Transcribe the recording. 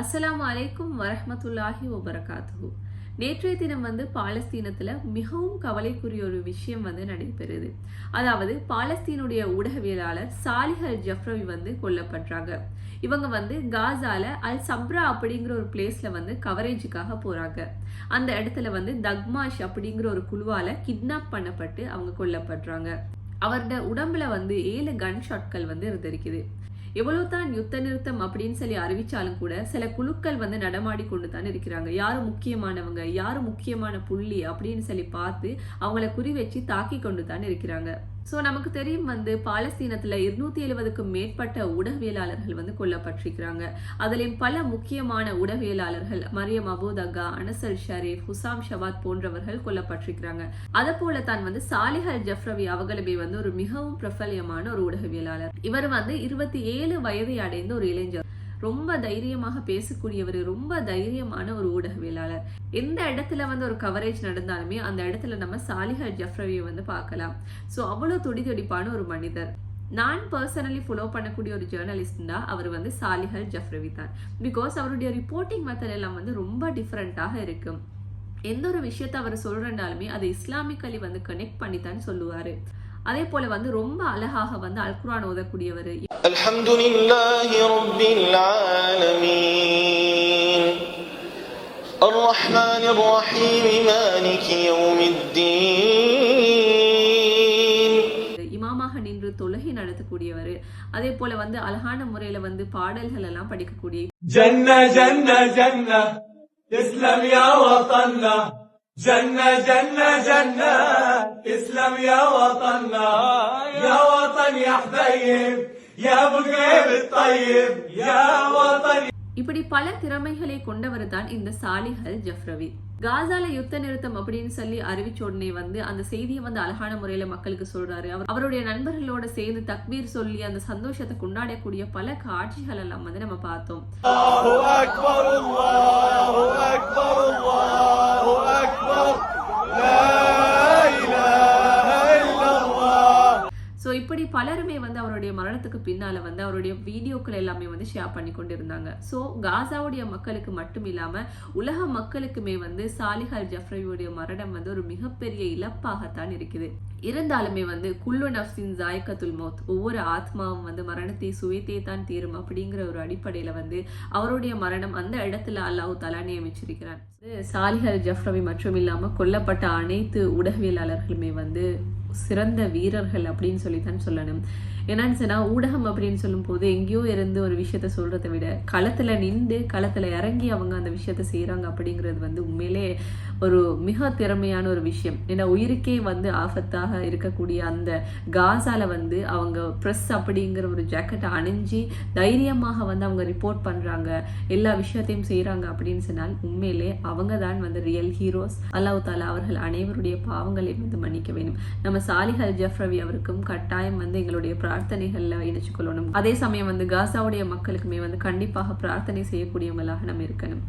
அஸ்ஸலாமு அலைக்கும் வரஹ்மத்துல்லாஹி வபரகாத்துஹு. நேற்றைய தினம் பாலஸ்தீனத்துல மிகவும் கவலைக்குரிய ஒரு விஷயம் நடைபெறுது. அதாவது பாலஸ்தீனுடைய ஊடகவியலாளர் சாலிஹ் அல் ஜஃப்ரவி கொல்லப்படுறாங்க. இவங்க காசால அல் சப்ரா அப்படிங்கிற ஒரு பிளேஸ்ல கவரேஜுக்காக போறாங்க. அந்த இடத்துல தக்மாஷ் அப்படிங்கிற ஒரு குழுவால கிட்னாப் பண்ணப்பட்டு அவங்க கொல்லப்படுறாங்க. அவரோட உடம்புல 7 கன் ஷாட்கள் இருந்திருக்குது. எவ்வளவுதான் யுத்த நிறுத்தம் அப்படின்னு சொல்லி அறிவிச்சாலும் கூட சில குழுக்கள் நடமாடி கொண்டு தான் இருக்கிறாங்க. யாரு முக்கியமானவங்க, யாரு முக்கியமான புள்ளி அப்படின்னு சொல்லி பார்த்து அவங்கள குறி வச்சு தாக்கி கொண்டு தான் இருக்கிறாங்க. சோ நமக்கு தெரியும் பாலஸ்தீனத்துல 270க்கும் மேற்பட்ட ஊடகவியலாளர்கள் கொல்லப்பட்டிருக்கிறாங்க. அதுலயும் பல முக்கியமான ஊடகவியலாளர்கள் மரியம் அபு தக்கா, அனசல் ஷரீப், ஹுசாம் ஷவாத் போன்றவர்கள் கொல்லப்பட்டிருக்கிறாங்க. அதை போல தான் சாலிஹ் அல் ஜஃப்ரவி அவங்களுமே ஒரு மிகவும் பிரபல்யமான ஒரு ஊடகவியலாளர். இவர் 27 வயதை அடைந்த ஒரு இளைஞர். ரொம்ப தைரியமாக பேசக்கூடியவர், ரொம்ப தைரியமான ஒரு ஊடகவியலாளர். எந்த இடத்துல ஒரு கவரேஜ் நடந்தாலுமே அந்த இடத்துல நம்ம சாலிஹ் அல் ஜஃப்ரவியை பார்க்கலாம். ஸோ அவ்வளோ துடிதுடிப்பான ஒரு மனிதர். நான் பர்சனலி ஃபாலோ பண்ணக்கூடிய ஒரு ஜேர்னலிஸ்ட்னா அவர் சாலிஹ் அல் ஜஃப்ரவி தான். பிகாஸ் அவருடைய ரிப்போர்ட்டிங் மெத்தட் எல்லாம் ரொம்ப டிஃப்ரெண்டாக இருக்கும். எந்த ஒரு விஷயத்த அவர் சொல்றனாலுமே அதை இஸ்லாமிக்கலி கனெக்ட் பண்ணித்தான் சொல்லுவாரு. அதே போல ரொம்ப அழகாக அல் குர்ஆன் ஓதக்கூடியவர். அல்ஹம்துலில்லாஹி ரப்பில் ஆலமீன் அர்ரஹ்மானிர் ரஹீம் மாலிகி யௌமித்தீன். இமாமாக நின்று தொழுகை நடத்தக்கூடியவர். அதே போல அழகான முறையில பாடல்கள் எல்லாம் படிக்கக்கூடிய ஜன்ன ஜன்ன ஜன்ன இஸ்லாம் யா வதன்னா جنة جنة جنة اسلم يا وطننا يا وطن يا حبيب يا ابو القلب الطيب يا وطن. இப்படி பல திறமைகளை கொண்டவர் தான் இந்த சாலிஹ் அல் ஜஃப்ரவி. காசால யுத்த நிறுத்தம் அப்படின்னு சொல்லி அறிவிச்ச உடனே அந்த செய்தியை அழகான முறையில மக்களுக்கு சொல்றாரு. அவருடைய நண்பர்களோட சேர்ந்து தக்பீர் சொல்லி அந்த சந்தோஷத்தை கொண்டாடக்கூடிய பல காட்சிகள் எல்லாம் நம்ம பார்த்தோம். இப்படி பலருமே அவருடைய மரணத்துக்கு பின்னால அவருடைய வீடியோக்கள் எல்லாமே ஷேர் பண்ணி கொண்டிருந்தாங்க. சோ காசாவுடைய மக்களுக்கு மட்டும் இல்லாம உலக மக்களுக்குமே சாலிஹ் அல் ஜஃப்ரவியுடைய மரணம் ஒரு மிகப்பெரிய இழப்பாகத்தான் இருக்குது. இருந்தாலுமே குல்லு நஃப்ஸின் ஜாயிகத்துல் மௌத், ஒவ்வொரு ஆத்மாவும் மரணத்தை சுவைத்தே தான் தீரும் அப்படிங்கிற ஒரு அடிப்படையில அவருடைய மரணம் அந்த இடத்துல அல்லாஹ் தஆலா நியமிச்சிருக்கிறான். சாலிஹ் அல் ஜஃப்ரவி மட்டும் இல்லாம கொல்லப்பட்ட அனைத்து ஊடகவியலாளர்களுமே சிறந்த வீரர்கள் அப்படின்னு சொல்லித்தான் சொல்லணும். என்னன்னு சொன்னா ஊடகம் அப்படின்னு சொல்லும் போது எங்கேயோ இருந்து ஒரு விஷயத்த சொல்றதை விட களத்துல நின்று களத்துல இறங்கி அவங்க அந்த விஷயத்த செய்யறாங்க அப்படிங்கிறது உண்மையிலே ஒரு மிக திறமையான ஒரு விஷயம். ஏன்னா உயிருக்கே ஆபத்தாக இருக்கக்கூடிய அந்த காசால அவங்க பிரஸ் அப்படிங்கிற ஒரு ஜாக்கெட்டை அணிஞ்சு தைரியமாக அவங்க ரிப்போர்ட் பண்றாங்க, எல்லா விஷயத்தையும் செய்யறாங்க அப்படின்னு சொன்னால் உண்மையிலே அவங்க தான் ரியல் ஹீரோஸ். அல்லாஹ் தஆலா அவர்கள் அனைவருடைய பாவங்களை மன்னிக்க வேண்டும். நம்ம சாலிஹ் அல் ஜஃப்ரவி அவருக்கும் கட்டாயம் எங்களுடைய பிரார்த்தனைகள்ல இணைச்சு கொள்ளணும். அதே சமயம் காசாவுடைய மக்களுக்குமே கண்டிப்பாக பிரார்த்தனை செய்யக்கூடியவங்களாக நம்ம இருக்கணும்.